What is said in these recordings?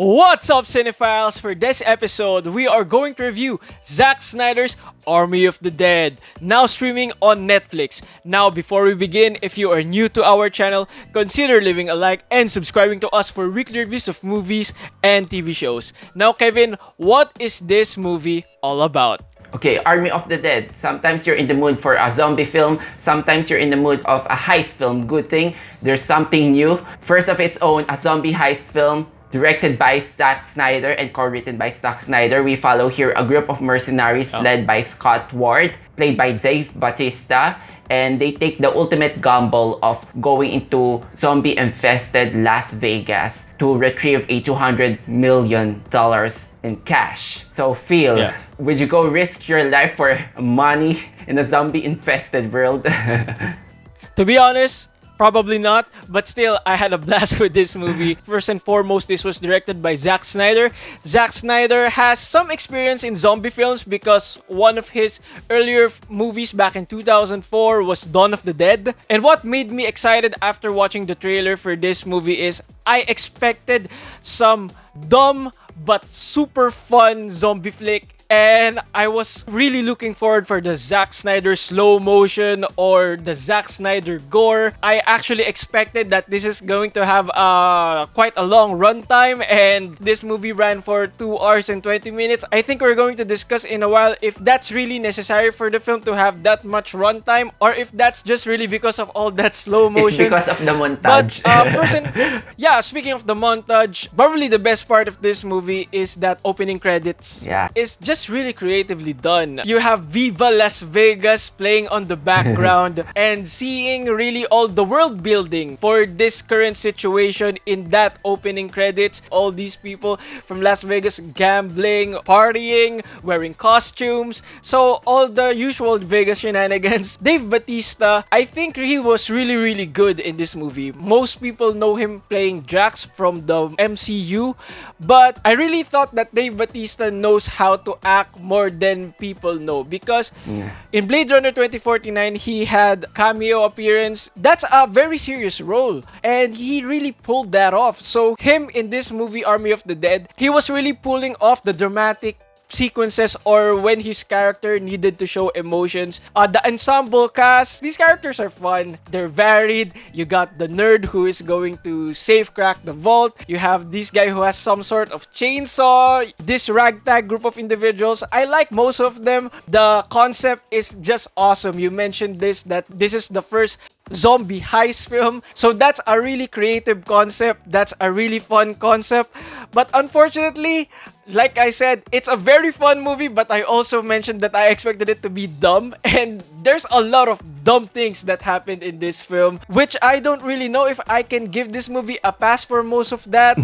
What's up, cinephiles? For this episode, we are going to review Zack Snyder's Army of the Dead, now streaming on Netflix. Now, before we begin, if you are new to our channel, consider leaving a like and subscribing to us for weekly reviews of movies and TV shows. Now, Kevin, what is this movie all about? Okay, Army of the Dead. Sometimes you're in the mood for a zombie film. Sometimes you're in the mood of a heist film. Good thing, there's something new. First of its own, a zombie heist film. Directed by Zack Snyder and co-written by Zack Snyder, we follow here a group of mercenaries led by Scott Ward, played by Bautista, and they take the ultimate gamble of going into zombie-infested Las Vegas to retrieve a $200 million in cash. So Phil, would you go risk your life for money in a zombie-infested world? To be honest, probably not, but still, I had a blast with this movie. First and foremost, this was directed by Zack Snyder. Zack Snyder has some experience in zombie films because one of his earlier movies back in 2004 was Dawn of the Dead. And what made me excited after watching the trailer for this movie is I expected some dumb but super fun zombie flick. And I was really looking forward for the Zack Snyder slow motion or the Zack Snyder gore. I actually expected that this is going to have quite a long runtime, and this movie ran for 2 hours and 20 minutes. I think we're going to discuss in a while if that's really necessary for the film to have that much runtime, or if that's just really because of all that slow motion. It's because of the montage. But speaking of the montage, probably the best part of this movie is that opening credits. Yeah. It's just really creatively done. You have Viva Las Vegas playing on the background and seeing really all the world building for this current situation in that opening credits. All these people from Las Vegas gambling, partying, wearing costumes. So all the usual Vegas shenanigans. Dave Bautista, I think he was really good in this movie. Most people know him playing Drax from the MCU, but I really thought that Dave Bautista knows how to act more than people know, because in Blade Runner 2049 he had cameo appearance. That's a very serious role, and he really pulled that off. So him in this movie Army of the Dead, he was really pulling off the dramatic sequences or when his character needed to show emotions. The ensemble cast, these characters are fun. They're varied. You got the nerd who is going to safe crack the vault. You have this guy who has some sort of chainsaw. This ragtag group of individuals, I like most of them. The concept is just awesome. You mentioned that this is the first zombie heist film. So that's a really creative concept. That's a really fun concept. But unfortunately, like I said, it's a very fun movie, but I also mentioned that I expected it to be dumb. And there's a lot of dumb things that happened in this film, which I don't really know if I can give this movie a pass for most of that.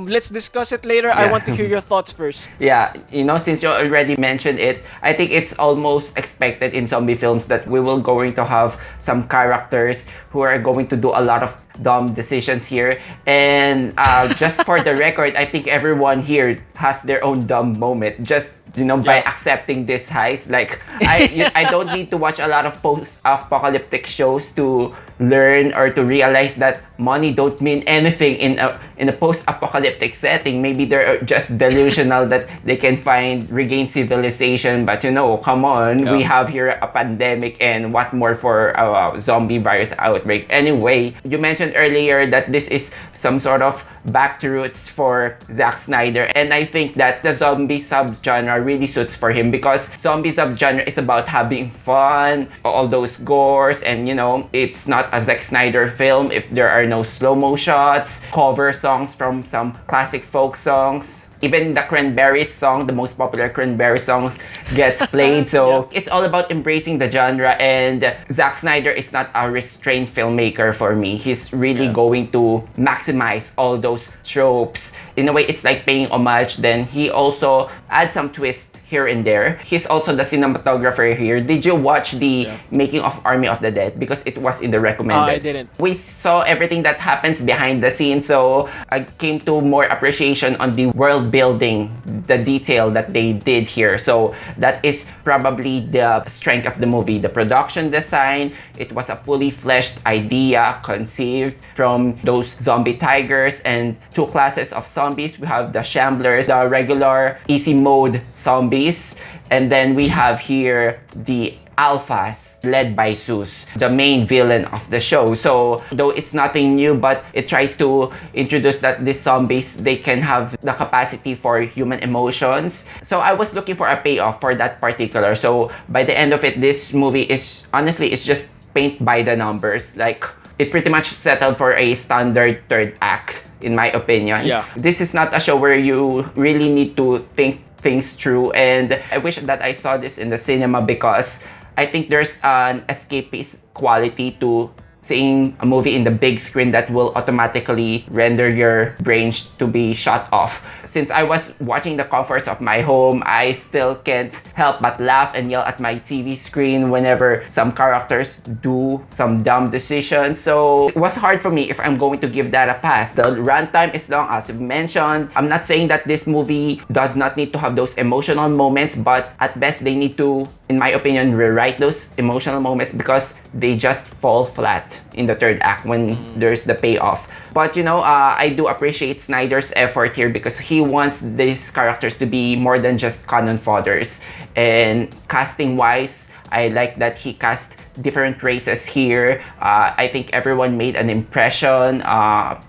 Let's discuss it later. I want to hear your thoughts first. Yeah, since you already mentioned it, I think it's almost expected in zombie films that we will going to have some characters who are going to do a lot of dumb decisions here. And just for the record, I think everyone here has their own dumb moment. Just by accepting this heist. Like, I don't need to watch a lot of post-apocalyptic shows to learn or to realize that money don't mean anything in a post-apocalyptic setting. Maybe they're just delusional that they can regain civilization. But come on, we have here a pandemic, and what more for a zombie virus outbreak. Anyway, you mentioned earlier that this is some sort of back to roots for Zack Snyder, and I think that the zombie subgenre really suits for him, because zombie subgenre is about having fun, all those gores, and it's not a Zack Snyder film if there are no slow-mo shots, cover songs from some classic folk songs. Even the Cranberries song, the most popular Cranberries songs, gets played. So it's all about embracing the genre. And Zack Snyder is not a restrained filmmaker for me. He's really going to maximize all those tropes. In a way, it's like paying homage. Then he also adds some twist here and there. He's also the cinematographer here. Did you watch the making of Army of the Dead? Because it was in the recommended. I didn't. We saw everything that happens behind the scenes. So I came to more appreciation on the world world building, the detail that they did here. So that is probably the strength of the movie. The production design, it was a fully fleshed idea conceived from those zombie tigers and two classes of zombies. We have the shamblers, the regular easy mode zombies, and then we have here the alphas led by Zeus, the main villain of the show. So though it's nothing new, but it tries to introduce that these zombies, they can have the capacity for human emotions. So I was looking for a payoff for that particular. So by the end of it, this movie is honestly, it's just paint by the numbers. Like, it pretty much settled for a standard third act, in my opinion. Yeah. This is not a show where you really need to think things through, and I wish that I saw this in the cinema because I think there's an escapist quality to seeing a movie in the big screen that will automatically render your brain to be shut off. Since I was watching the comforts of my home, I still can't help but laugh and yell at my TV screen whenever some characters do some dumb decisions. So it was hard for me if I'm going to give that a pass. The runtime is long, as you've mentioned. I'm not saying that this movie does not need to have those emotional moments, but at best they need to, in my opinion, rewrite those emotional moments because they just fall flat in the third act when there's the payoff. But I do appreciate Snyder's effort here because he wants these characters to be more than just cannon fodders. And casting wise, I like that he cast different races here. I think everyone made an impression.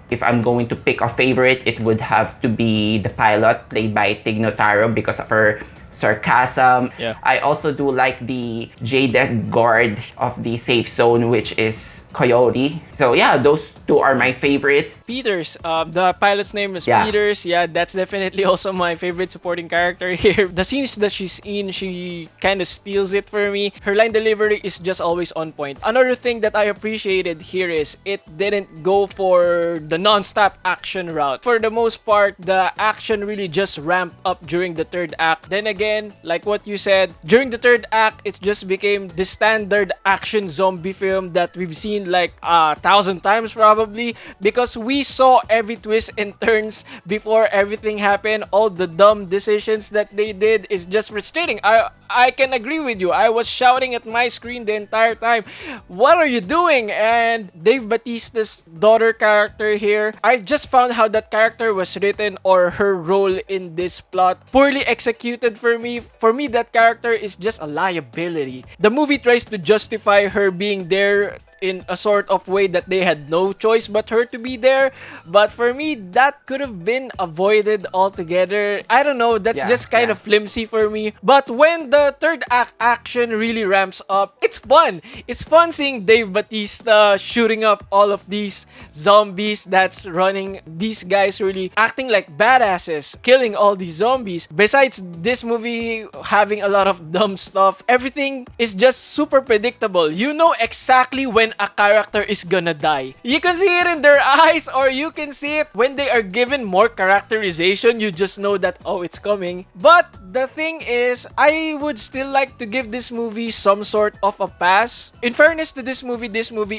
If I'm going to pick a favorite, it would have to be the pilot played by Notaro because of her sarcasm. Yeah. I also do like the jaded guard of the safe zone, which is Coyote. So yeah, those two are my favorites. Peters, the pilot's name is Yeah. Peters. Yeah, that's definitely also my favorite supporting character here. The scenes that she's in, she kind of steals it for me. Her line delivery is just always on point. Another thing that I appreciated here is it didn't go for the non-stop action route. For the most part, the action really just ramped up during the third act. Then again, like what you said, during the third act, it just became the standard action zombie film that we've seen like 1,000 times probably, because we saw every twist and turns before everything happened. All the dumb decisions that they did is just frustrating. I can agree with you. I was shouting at my screen the entire time, what are you doing? And Dave Bautista's daughter character here, I just found how that character was written, or her role in this plot, poorly executed for me. For me, that character is just a liability. The movie tries to justify her being there in a sort of way that they had no choice but her to be there. But for me, that could have been avoided altogether. I don't know, that's just kind of flimsy for me. But when the third act action really ramps up, it's fun. It's fun seeing Dave Bautista shooting up all of these zombies that's running. These guys really acting like badasses, killing all these zombies. Besides this movie having a lot of dumb stuff, everything is just super predictable. You know exactly when a character is gonna die. You can see it in their eyes, or you can see it when they are given more characterization. You just know that, oh, it's coming. But the thing is, I would still like to give this movie some sort of a pass. In fairness to this movie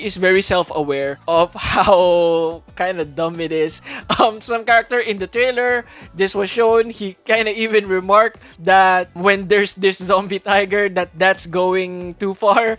is very self-aware of how kind of dumb it is. Some character in the trailer, this was shown, he kind of even remarked that when there's this zombie tiger, that's going too far.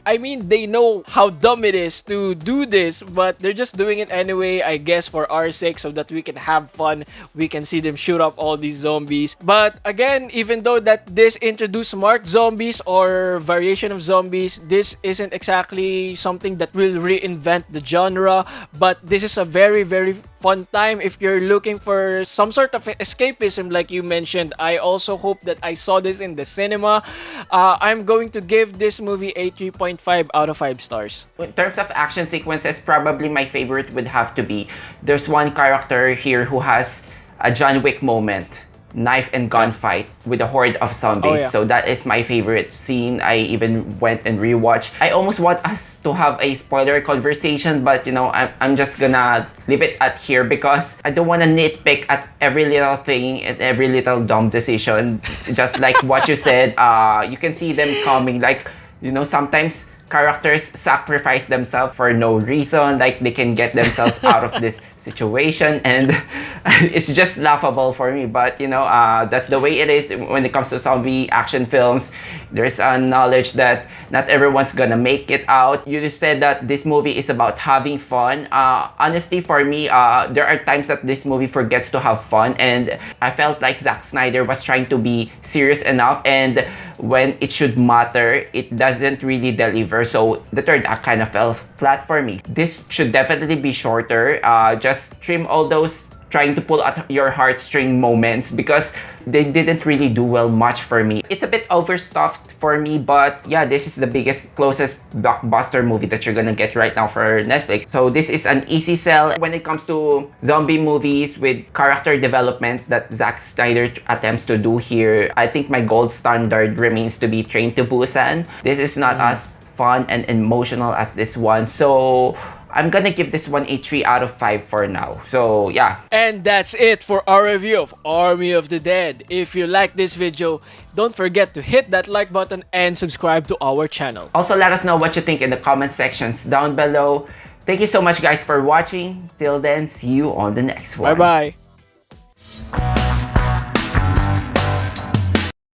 I mean, they know how dumb it is to do this, but they're just doing it anyway, I guess, for our sake, so that we can have fun. We can see them shoot up all these zombies. But again, even though that this introduced smart zombies or variation of zombies, this isn't exactly something that will reinvent the genre. But this is a very, very fun time if you're looking for some sort of escapism, like you mentioned. I also hope that I saw this in the cinema. I'm going to give this movie a 3.5 out of 5 stars. In terms of action sequences, probably my favorite would have to be, there's one character here who has a John Wick moment, knife and gunfight with a horde of zombies. Oh, yeah. So that is my favorite scene. I even went and rewatched. I almost want us to have a spoiler conversation, but I'm just gonna leave it at here because I don't want to nitpick at every little thing and every little dumb decision. Just like what you said, you can see them coming. Like, sometimes characters sacrifice themselves for no reason, like they can get themselves out of this situation, and it's just laughable for me. But you know, that's the way it is when it comes to zombie action films. There's a knowledge that not everyone's gonna make it out. You said that this movie is about having fun. Honestly, for me, there are times that this movie forgets to have fun, and I felt like Zack Snyder was trying to be serious enough, and when it should matter, it doesn't really deliver. So the third act kind of fell flat for me. This should definitely be shorter. Just trim all those trying to pull at your heartstring moments, because they didn't really do well much for me. It's a bit overstuffed for me, but yeah, this is the closest blockbuster movie that you're gonna get right now for Netflix. So this is an easy sell when it comes to zombie movies with character development that Zack Snyder attempts to do here. I think my gold standard remains to be Train to Busan. This is not as fun and emotional as this one, so I'm gonna give this one a 3 out of 5 for now. So yeah. And that's it for our review of Army of the Dead. If you like this video, don't forget to hit that like button and subscribe to our channel. Also, let us know what you think in the comment sections down below. Thank you so much guys for watching. Till then, see you on the next one. Bye bye.